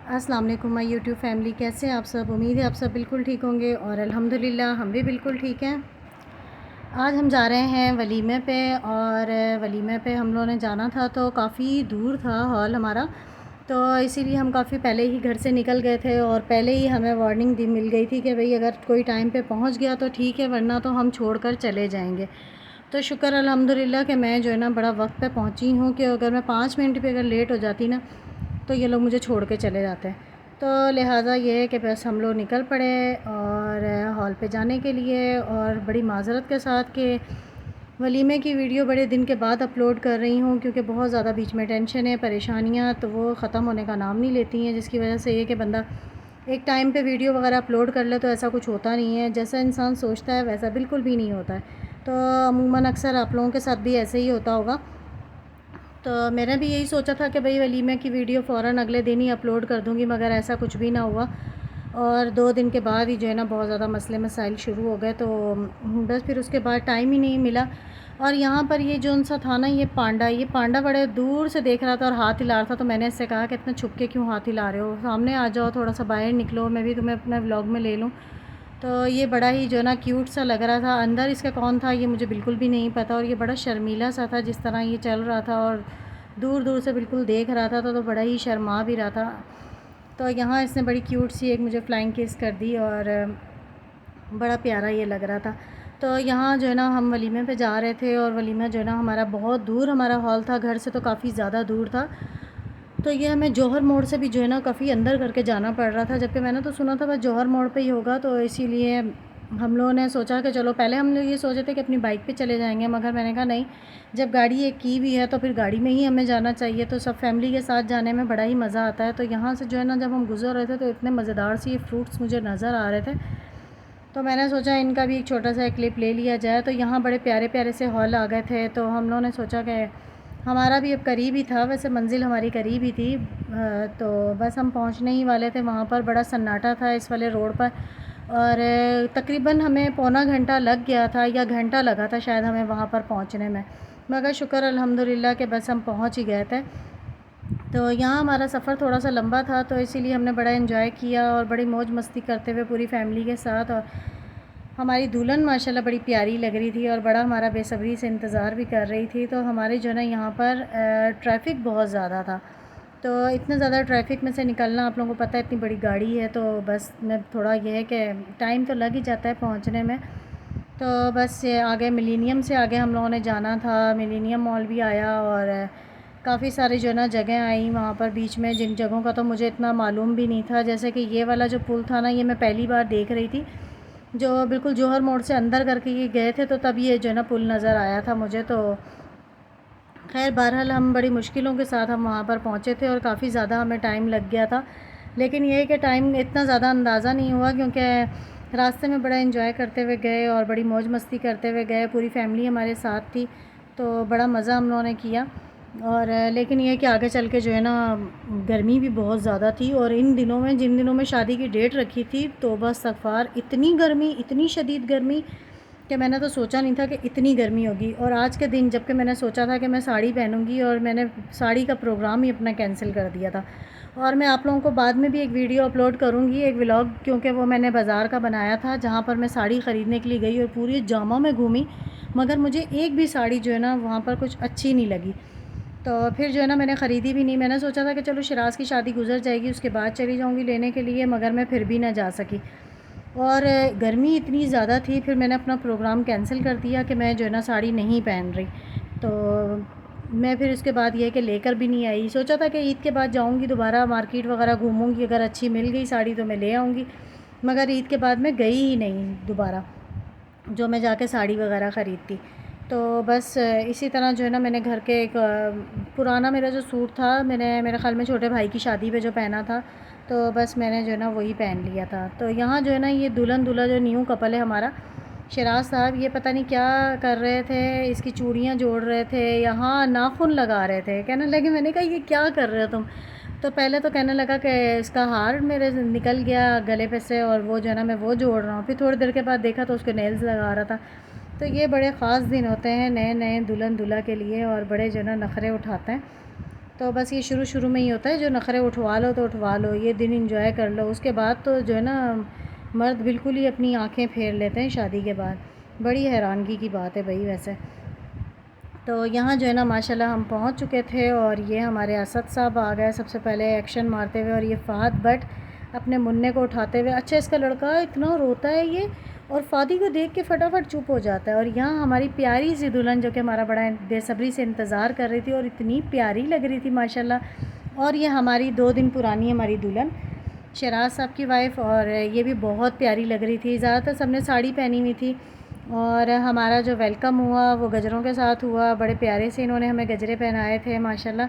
अस्सलाम वालेकुम my YouTube family, कैसे हैं आप सब। उम्मीद है आप सब बिल्कुल ठीक होंगे और अल्हम्दुलिल्लाह हम भी बिल्कुल ठीक हैं। आज हम जा रहे हैं वलीमे पे और वलीमे पे हम लोगों ने जाना था तो काफ़ी दूर था हॉल हमारा, तो इसीलिए हम काफ़ी पहले ही घर से निकल गए थे और पहले ही हमें वार्निंग दी मिल गई थी कि भाई अगर कोई टाइम पे पहुंच गया तो ठीक है, वरना तो हम छोड़कर चले जाएंगे। तो शुक्र अल्हम्दुलिल्लाह कि मैं जो है ना बड़ा वक्त पे पहुंची हूँ कि अगर मैं 5 मिनट भी अगर लेट हो जाती ना तो ये लोग मुझे छोड़ के चले जाते हैं। तो लिहाजा ये है कि बस हम लोग निकल पड़े और हॉल पे जाने के लिए, और बड़ी माज़रत के साथ कि वलीमे की वीडियो बड़े दिन के बाद अपलोड कर रही हूँ, क्योंकि बहुत ज़्यादा बीच में टेंशन है, परेशानियाँ तो वो ख़त्म होने का नाम नहीं लेती हैं, जिसकी वजह से ये कि बंदा एक टाइम पे वीडियो वगैरह अपलोड कर ले तो ऐसा कुछ होता नहीं है। जैसा इंसान सोचता है वैसा बिल्कुल भी नहीं होता है। तो अमूमन अक्सर आप लोगों के साथ भी ऐसे ही होता होगा। तो मैंने भी यही सोचा था कि भाई वलीमे की वीडियो फ़ौरन अगले दिन ही अपलोड कर दूँगी, मगर ऐसा कुछ भी ना हुआ और 2 दिन के बाद ही जो है ना बहुत ज़्यादा मसले मसाइल शुरू हो गए। तो बस फिर उसके बाद टाइम ही नहीं मिला। और यहाँ पर ये जौन-सा था ना, ये पांडा बड़े दूर से देख रहा था और हाथ हिला रहा था, तो मैंने इससे कहा कि इतना छुप के क्यों हाथ हिला रहे हो? सामने आ जाओ, थोड़ा-सा बाहर निकलो, मैं भी तुम्हें अपने व्लॉग में ले लूँ। तो ये बड़ा ही जो है ना क्यूट सा लग रहा था। अंदर इसका कौन था ये मुझे बिल्कुल भी नहीं पता, और ये बड़ा शर्मीला सा था जिस तरह ये चल रहा था और दूर-दूर से बिल्कुल देख रहा था, तो बड़ा ही शर्मा भी रहा था। तो यहाँ इसने बड़ी क्यूट सी एक मुझे फ्लाइंग किस कर दी और बड़ा प्यारा ये लग रहा था। तो यहाँ जो है ना हम वलीमे पे जा रहे थे और वलीमा जो है ना हमारा बहुत दूर, हमारा हॉल था घर से तो काफ़ी ज़्यादा दूर था। तो ये हमें जौहर मोड़ से भी जो है ना काफ़ी अंदर करके जाना पड़ रहा था, जबकि मैंने तो सुना था बस जौहर मोड़ पे ही होगा। तो इसीलिए हम लोगों ने सोचा कि चलो, पहले हम लोग ये सोचे थे कि अपनी बाइक पे चले जाएंगे, मगर मैंने कहा नहीं, जब गाड़ी एक की भी है तो फिर गाड़ी में ही हमें जाना चाहिए। तो सब फैमिली के साथ जाने में बड़ा ही मज़ा आता है। तो यहाँ से जो है ना जब हम गुजर रहे थे तो इतने मज़ेदार से ये फ्रूट्स मुझे नज़र आ रहे थे, तो मैंने सोचा इनका भी एक छोटा सा क्लिप ले लिया जाए। तो यहाँ बड़े प्यारे प्यारे से हॉल आ गए थे, तो हम लोगों ने सोचा कि हमारा भी अब करीब ही था, वैसे मंजिल हमारी करीब ही थी। तो बस हम पहुँचने ही वाले थे। वहाँ पर बड़ा सन्नाटा था इस वाले रोड पर, और तकरीबन हमें पौना घंटा लग गया था या घंटा लगा था शायद हमें वहाँ पर पहुँचने में, मगर शुक्र अल्हम्दुलिल्लाह कि बस हम पहुँच ही गए थे। तो यहाँ हमारा सफ़र थोड़ा सा लंबा था, तो इसीलिए हमने बड़ा एंजॉय किया और बड़ी मौज मस्ती करते हुए पूरी फैमिली के साथ। और हमारी दुल्हन माशाल्लाह बड़ी प्यारी लग रही थी और बड़ा हमारा बेसब्री से इंतज़ार भी कर रही थी। तो हमारे जो है ना यहाँ पर ट्रैफ़िक बहुत ज़्यादा था, तो इतने ज़्यादा ट्रैफ़िक में से निकलना, आप लोगों को पता है इतनी बड़ी गाड़ी है, तो बस में थोड़ा ये है कि टाइम तो लग ही जाता है पहुँचने में। तो बस ये आगे मिलेनियम से आगे हम लोगों ने जाना था, मिलेनियम मॉल भी आया और काफ़ी सारी जो है ना जगह आई वहाँ पर बीच में, जिन जगहों का तो मुझे इतना मालूम भी नहीं था। जैसे कि ये वाला जो पुल था ना, ये मैं पहली बार देख रही थी, जो बिल्कुल जौहर मोड़ से अंदर करके ये गए थे, तो तब ये जो है ना पुल नज़र आया था मुझे। तो खैर बहरहाल हम बड़ी मुश्किलों के साथ हम वहाँ पर पहुँचे थे और काफ़ी ज़्यादा हमें टाइम लग गया था, लेकिन ये है कि टाइम इतना ज़्यादा अंदाज़ा नहीं हुआ, क्योंकि रास्ते में बड़ा एंजॉय करते हुए गए और बड़ी मौज मस्ती करते हुए गए। पूरी फैमिली हमारे साथ थी, तो बड़ा मज़ा हम लोगों ने किया। और लेकिन ये है कि आगे चल के जो है ना गर्मी भी बहुत ज़्यादा थी, और इन दिनों में, जिन दिनों में शादी की डेट रखी थी, तौबा इस्तग़फ़ार, इतनी गर्मी, इतनी शदीद गर्मी कि मैंने तो सोचा नहीं था कि इतनी गर्मी होगी। और आज के दिन जबकि मैंने सोचा था कि मैं साड़ी पहनूंगी, और मैंने साड़ी का प्रोग्राम ही अपना कैंसिल कर दिया था। और मैं आप लोगों को बाद में भी एक वीडियो अपलोड करूंगी, एक व्लॉग, क्योंकि वो मैंने बाज़ार का बनाया था जहाँ पर मैं साड़ी ख़रीदने के लिए गई और पूरी जामा में घूमी, मगर मुझे एक भी साड़ी जो है ना वहाँ पर कुछ अच्छी नहीं लगी। तो फिर जो है ना मैंने ख़रीदी भी नहीं। मैंने सोचा था कि चलो शिराज़ की शादी गुजर जाएगी उसके बाद चली जाऊँगी लेने के लिए, मगर मैं फिर भी ना जा सकी और गर्मी इतनी ज़्यादा थी। फिर मैंने अपना प्रोग्राम कैंसिल कर दिया कि मैं जो है ना साड़ी नहीं पहन रही। तो मैं फिर उसके बाद ये है कि लेकर भी नहीं आई। सोचा था कि ईद के बाद जाऊँगी, दोबारा मार्केट वगैरह घूमूँगी, अगर अच्छी मिल गई साड़ी तो मैं ले आऊँगी, मगर ईद के बाद मैं गई ही नहीं दोबारा, जो मैं जाके साड़ी वगैरह ख़रीदती। तो बस इसी तरह जो है ना मैंने घर के एक पुराना मेरा जो सूट था, मैंने मेरे ख़्याल में छोटे भाई की शादी पे जो पहना था, तो बस मैंने जो है ना वही पहन लिया था। तो यहाँ जो है ना ये दुल्हन दूल्हा जो न्यू कपल है हमारा, शिराज साहब, ये पता नहीं क्या कर रहे थे, इसकी चूड़ियाँ जोड़ रहे थे, यहाँ नाखून लगा रहे थे। कहने लगे, मैंने कहा ये क्या कर रहे हो तुम? तो पहले तो कहने लगा कि इसका हार मेरे से निकल गया गले पे से, और वो जो है ना मैं वो जोड़ रहा हूँ। फिर थोड़ी देर के बाद देखा तो उसके नेल्स लगा रहा था। तो ये बड़े ख़ास दिन होते हैं नए नए दुल्हन दूल्हा के लिए, और बड़े जो है ना नखरे उठाते हैं। तो बस ये शुरू शुरू में ही होता है, जो नखरे उठवा लो तो उठवा लो, ये दिन एंजॉय कर लो, उसके बाद तो जो है ना मर्द बिल्कुल ही अपनी आंखें फेर लेते हैं शादी के बाद। बड़ी हैरानगी की बात है भाई वैसे। तो यहाँ जो है ना माशाल्लाह हम पहुँच चुके थे और ये हमारे असद साहब आ गए सबसे पहले एक्शन मारते हुए, और ये फ़हद भट्ट अपने मुन्ने को उठाते हुए। अच्छा, इसका लड़का इतना रोता है ये, और फ़ादी को देख के फटाफट चुप हो जाता है। और यहाँ हमारी प्यारी सी दुल्हन जो कि हमारा बड़ा बेसब्री से इंतज़ार कर रही थी, और इतनी प्यारी लग रही थी माशाल्लाह। और ये हमारी 2 दिन पुरानी हमारी दुल्हन शराज साहब की वाइफ़, और ये भी बहुत प्यारी लग रही थी। ज़्यादातर सबने साड़ी पहनी हुई थी, और हमारा जो वेलकम हुआ वो गजरों के साथ हुआ। बड़े प्यारे से इन्होंने हमें गजरे पहनाए थे माशाल्लाह।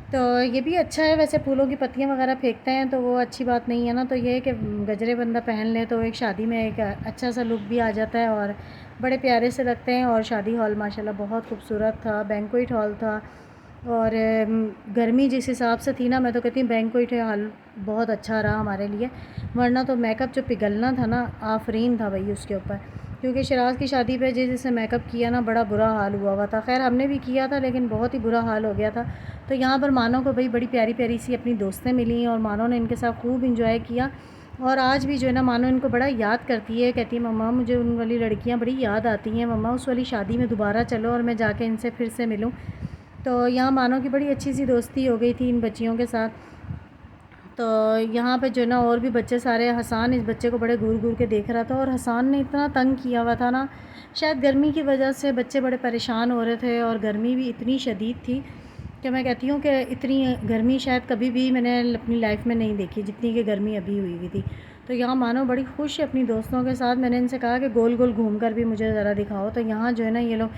तो ये भी अच्छा है वैसे, फूलों की पत्तियां वगैरह फेंकते हैं तो वो अच्छी बात नहीं है ना। तो ये है कि गजरे बंदा पहन ले तो एक शादी में एक अच्छा सा लुक भी आ जाता है, और बड़े प्यारे से लगते हैं। और शादी हॉल माशाल्लाह बहुत खूबसूरत था, बैंक्वेट हॉल था। और गर्मी जिस हिसाब से थी ना, मैं तो कहती हूँ बैंक्वेट हॉल बहुत अच्छा रहा हमारे लिए, वरना तो मेकअप जो पिघलना था ना, आफरीन था भाई उसके ऊपर। क्योंकि शराज की शादी पे जिसने मेकअप किया ना, बड़ा बुरा हाल हुआ था। खैर हमने भी किया था, लेकिन बहुत ही बुरा हाल हो गया था। तो यहाँ पर मानो को भाई बड़ी प्यारी प्यारी सी अपनी दोस्तें मिली, और मानो ने इनके साथ खूब इंजॉय किया। और आज भी जो है ना मानो इनको बड़ा याद करती है, कहती है मम्मा मुझे उन वाली लड़कियाँ बड़ी याद आती हैं, मम्मा उस वाली शादी में दोबारा चलो और मैं जाके इनसे फिर से मिलूँ। तो यहाँ मानो की बड़ी अच्छी सी दोस्ती हो गई थी इन बच्चियों के साथ। तो यहाँ पे जो है ना और भी बच्चे सारे, हसन इस बच्चे को बड़े घूर घूर के देख रहा था, और हसन ने इतना तंग किया हुआ था ना, शायद गर्मी की वजह से बच्चे बड़े परेशान हो रहे थे, और गर्मी भी इतनी शदीद थी कि मैं कहती हूँ कि इतनी गर्मी शायद कभी भी मैंने अपनी लाइफ में नहीं देखी जितनी कि गर्मी अभी हुई हुई थी। तो यहाँ मानो बड़ी खुश है अपनी दोस्तों के साथ। मैंने इनसे कहा कि गोल गोल घूम कर भी मुझे ज़रा दिखाओ। तो यहाँ जो है ना ये लोग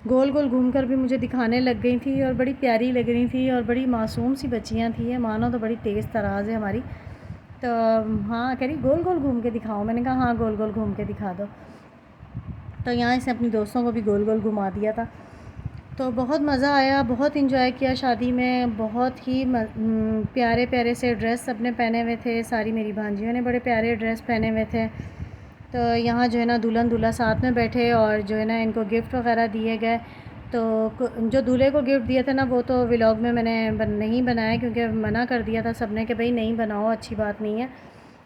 गोल गोल घूमकर भी मुझे दिखाने लग गई थी, और बड़ी प्यारी लग रही थी, और बड़ी मासूम सी बच्चियाँ थी। ये मानो तो बड़ी तेज़ तराज़ है हमारी। तो हाँ कह रही गोल गोल घूम के दिखाओ। मैंने कहा हाँ गोल गोल घूम के दिखा दो। तो यहाँ से अपनी दोस्तों को भी गोल गोल घुमा दिया था। तो बहुत मज़ा आया, बहुत इन्जॉय किया शादी में। बहुत ही प्यारे प्यारे से ड्रेस सबने पहने हुए थे, सारी मेरी भांजियों ने बड़े प्यारे ड्रेस पहने हुए थे। तो यहाँ जो है ना दुल्हन दूल्हा साथ में बैठे, और जो है ना इनको गिफ्ट वगैरह दिए गए। तो जो दूल्हे को गिफ्ट दिया था ना, वो तो व्लॉग में मैंने नहीं बनाया, क्योंकि मना कर दिया था सबने कि भाई नहीं बनाओ, अच्छी बात नहीं है।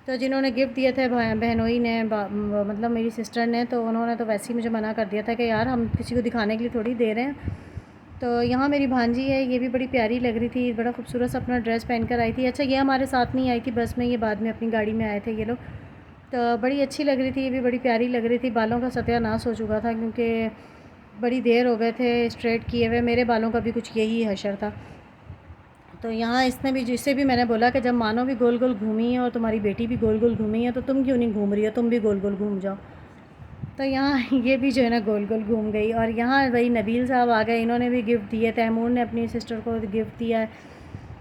तो जिन्होंने गिफ्ट दिए थे बहनोई ने, मतलब मेरी सिस्टर ने, तो उन्होंने तो वैसे ही मुझे मना कर दिया था कि यार हम किसी को दिखाने के लिए थोड़ी दे रहे हैं। तो यहाँ मेरी भांजी है, ये भी बड़ी प्यारी लग रही थी, बड़ा खूबसूरत सा अपना ड्रेस पहन कर आई थी। अच्छा ये हमारे साथ नहीं आई थी बस में, ये बाद में अपनी गाड़ी में आए थे ये लोग। तो बड़ी अच्छी लग रही थी, ये भी बड़ी प्यारी लग रही थी। बालों का सत्यानाश हो चुका था, क्योंकि बड़ी देर हो गए थे स्ट्रेट किए हुए। मेरे बालों का भी कुछ यही हशर था। तो यहाँ इसने भी, जिससे भी मैंने बोला कि जब मानो भी गोल गोल घूमी है और तुम्हारी बेटी भी गोल गोल घूमी है, तो तुम क्यों नहीं घूम रही हो, तुम भी गोल गोल घूम जाओ। तो यहाँ ये भी जो है ना गोल गोल घूम गई। और यहाँ वही नबील साहब आ गए, इन्होंने भी गिफ्ट दिए। तैमूर ने अपनी सिस्टर को गिफ्ट दिया है,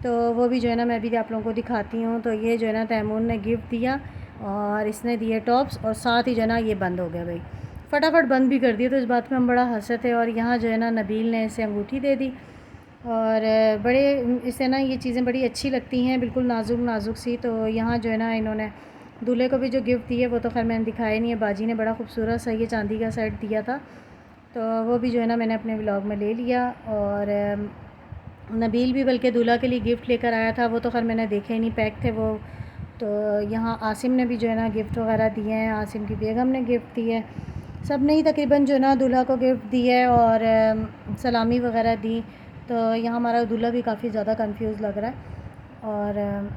तो वो भी जो है ना मैं भी आप लोगों को दिखाती हूँ। तो ये जो है ना तैमूर ने गिफ्ट दिया, और इसने दिए टॉप्स, और साथ ही जो है ना ये बंद हो गया भाई, फटाफट बंद भी कर दिया। तो इस बात में हम बड़ा हंसे थे। और यहाँ जो है ना नबील ने इसे अंगूठी दे दी, और बड़े इसे ना ये चीज़ें बड़ी अच्छी लगती हैं, बिल्कुल नाजुक नाजुक सी। तो यहाँ जो है ना इन्होंने दूल्हे को भी जो गिफ्ट दिए वो तो खैर मैंने दिखाया नहीं है, बाजी ने बड़ा खूबसूरत सा ये चांदी का सेट दिया था, तो वो भी जो है ना मैंने अपने व्लॉग में ले लिया। और नबील भी बल्कि दूल्हा के लिए गिफ्ट लेकर आया था, वो तो खैर मैंने देखे ही नहीं, पैक थे वो। तो यहाँ आसिम ने भी जो है ना गिफ्ट वगैरह दिए हैं, आसिम की बेगम ने गिफ्ट दी है, सब ने ही तकरीबन जो है ना दूल्हा को गिफ्ट दी है और सलामी वगैरह दी। तो यहाँ हमारा दूल्हा भी काफ़ी ज़्यादा कंफ्यूज लग रहा है। और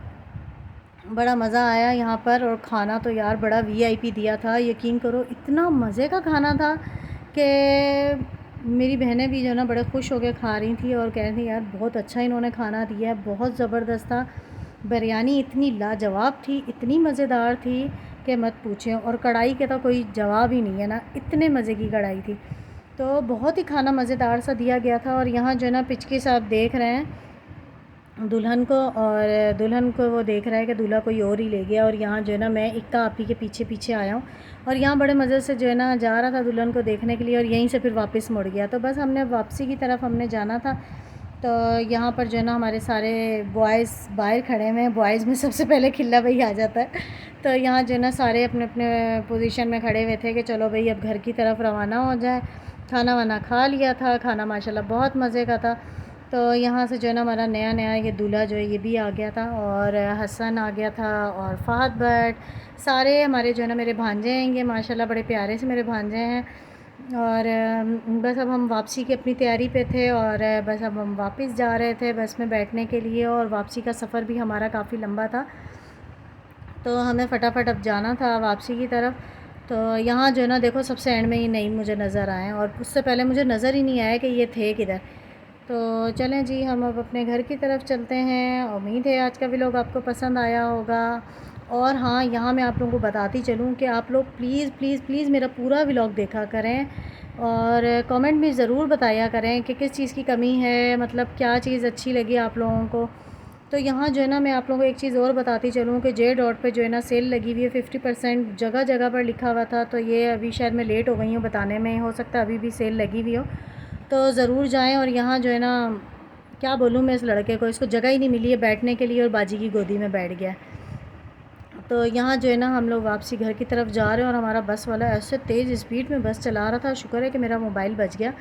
बड़ा मज़ा आया यहाँ पर। और खाना तो यार बड़ा वीआईपी दिया था, यकीन करो इतना मज़े का खाना था कि मेरी बहनें भी जो है ना बड़े खुश होकर खा रही थी, और कह रही थी यार बहुत अच्छा इन्होंने खाना दिया है, बहुत ज़बरदस्त था। बिरयानी इतनी लाजवाब थी, इतनी मज़ेदार थी कि मत पूछें। और कढ़ाई के तो कोई जवाब ही नहीं है ना, इतने मज़े की कढ़ाई थी। तो बहुत ही खाना मज़ेदार सा दिया गया था। और यहाँ जो है ना पिचकी साहब देख रहे हैं दुल्हन को, और दुल्हन को वो देख रहा है कि दूल्हा कोई और ही ले गया। और यहाँ जो है ना मैं इक्का आपी के पीछे पीछे आया हूँ, और यहाँ बड़े मज़े से जो है ना जा रहा था दुल्हन को देखने के लिए, और यहीं से फिर वापस मुड़ गया। तो बस हमने वापसी की तरफ हमने जाना था। तो यहाँ पर जो है ना हमारे सारे बॉयज़ बाहर खड़े हुए हैं, बॉयज़ में सबसे पहले खिल्ला भाई आ जाता है। तो यहाँ जो है ना सारे अपने अपने पोजीशन में खड़े हुए थे कि चलो भाई अब घर की तरफ रवाना हो जाए। खाना वाना खा लिया था, खाना माशाल्लाह बहुत मज़े का था। तो यहाँ से जो है ना हमारा नया नया ये दूल्हा जो है ये भी आ गया था, और हसन आ गया था, और फ़हद भट्ट, सारे हमारे जो है ना मेरे भांजे हैं ये माशाल्लाह, बड़े प्यारे से मेरे भांजे हैं। और बस अब हम वापसी की अपनी तैयारी पे थे, और बस अब हम वापस जा रहे थे बस में बैठने के लिए, और वापसी का सफ़र भी हमारा काफ़ी लंबा था, तो हमें फ़टाफ़ट अब जाना था वापसी की तरफ। तो यहाँ जो है ना देखो सबसे एंड में ये नहीं मुझे नज़र आए, और उससे पहले मुझे नज़र ही नहीं आया कि ये थे किधर। तो चलें जी, हम अब अपने घर की तरफ चलते हैं। उम्मीद है आज का व्लॉग आपको पसंद आया होगा। और हाँ, यहाँ मैं आप लोगों को बताती चलूँ कि आप लोग प्लीज़ प्लीज़ प्लीज़ मेरा पूरा व्लॉग देखा करें, और कमेंट भी ज़रूर बताया करें कि किस चीज़ की कमी है, मतलब क्या चीज़ अच्छी लगी आप लोगों को। तो यहाँ जो है ना मैं आप लोगों को एक चीज़ और बताती चलूँ कि जे डॉट पे जो है ना सेल लगी हुई है 50% जगह जगह पर लिखा हुआ था। तो ये अभी शायद मैं लेट हो गई हूँ बताने में, हो सकता है अभी भी सेल लगी हुई हो, तो ज़रूर जाएं। और यहाँ जो है ना क्या बोलूँ मैं इस लड़के को, इसको जगह ही नहीं मिली है बैठने के लिए, और बाजी की गोदी में बैठ गया। तो यहाँ जो है ना हम लोग वापसी घर की तरफ जा रहे हैं, और हमारा बस वाला ऐसे तेज़ स्पीड में बस चला रहा था, शुक्र है कि मेरा मोबाइल बच गया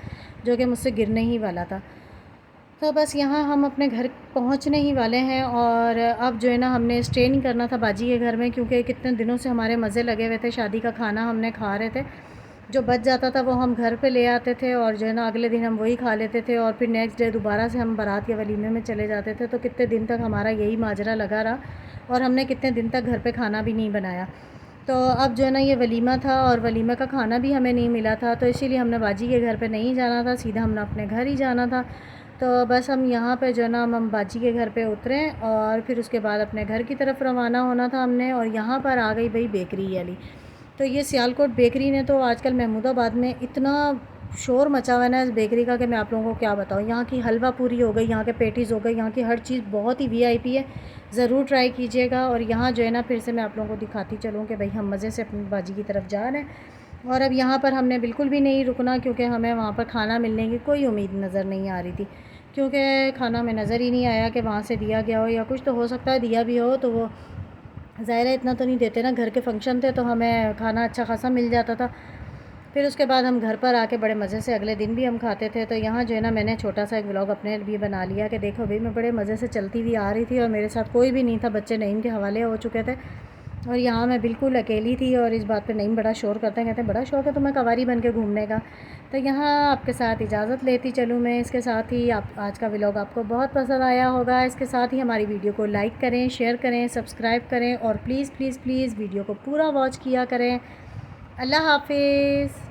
जो कि मुझसे गिरने ही वाला था। तो बस यहाँ हम अपने घर पहुँचने ही वाले हैं, और अब जो है ना हमने स्टे नहीं करना था बाजी के घर में, क्योंकि कितने दिनों से हमारे मज़े लगे हुए थे, शादी का खाना हमने खा रहे थे, जो बच जाता था वो हम घर पे ले आते थे, और जो है ना अगले दिन हम वही खा लेते थे, और फिर नेक्स्ट डे दोबारा से हम बारात या वलीमे में चले जाते थे। तो कितने दिन तक हमारा यही माजरा लगा रहा, और हमने कितने दिन तक घर पे खाना भी नहीं बनाया। तो अब जो है ना ये वलीमा था, और वलीमा का खाना भी हमें नहीं मिला था, तो इसीलिए हमने बाजी के घर पे नहीं जाना था, सीधा हमने अपने घर ही जाना था। तो बस हम यहाँ पे जो है ना हम बाजी के घर पे उतरे, और फिर उसके बाद अपने घर की तरफ रवाना होना था हमने। और यहाँ पर आ गई भाई बेकरी वाली। तो ये सियालकोट बेकरी ने तो आजकल महमूदाबाद में इतना शोर मचा हुआ है ना इस बेकरी का, कि मैं आप लोगों को क्या बताऊँ। यहाँ की हलवा पूरी हो गई, यहाँ के पेटीज़ हो गई, यहाँ की हर चीज़ बहुत ही वीआईपी है, ज़रूर ट्राई कीजिएगा। और यहाँ जो है ना फिर से मैं आप लोगों को दिखाती चलूँ कि भाई हम मज़े से अपनी बाजी की तरफ जा रहे हैं। और अब यहाँ पर हमने बिल्कुल भी नहीं रुकना, क्योंकि हमें वहाँ पर खाना मिलने की कोई उम्मीद नज़र नहीं आ रही थी, क्योंकि खाना हमें नज़र ही नहीं आया कि वहाँ से दिया गया हो, या कुछ तो हो सकता है दिया भी हो, तो वो ज़ाहिर है इतना तो नहीं देते ना, घर के फंक्शन थे तो हमें खाना अच्छा खासा मिल जाता था। फिर उसके बाद हम घर पर आके बड़े मज़े से अगले दिन भी हम खाते थे। तो यहाँ जो है ना मैंने छोटा सा एक व्लॉग अपने लिए बना लिया कि देखो भाई मैं बड़े मज़े से चलती हुई आ रही थी, और मेरे साथ कोई भी नहीं था, बच्चे नईम के हवाले हो चुके थे, और यहाँ मैं बिल्कुल अकेली थी। और इस बात पे नईम बड़ा शोर करते हैं, कहते हैं बड़ा शौक है तुम्हें कवारी बन के घूमने का। तो यहाँ आपके साथ इजाज़त लेती चलूँ मैं। इसके साथ ही आप आज का व्लॉग आपको बहुत पसंद आया होगा। इसके साथ ही हमारी वीडियो को लाइक करें, शेयर करें, सब्सक्राइब करें, और प्लीज़ प्लीज़ प्लीज़ वीडियो को पूरा वॉच किया करें। अल्लाह हाफिज़।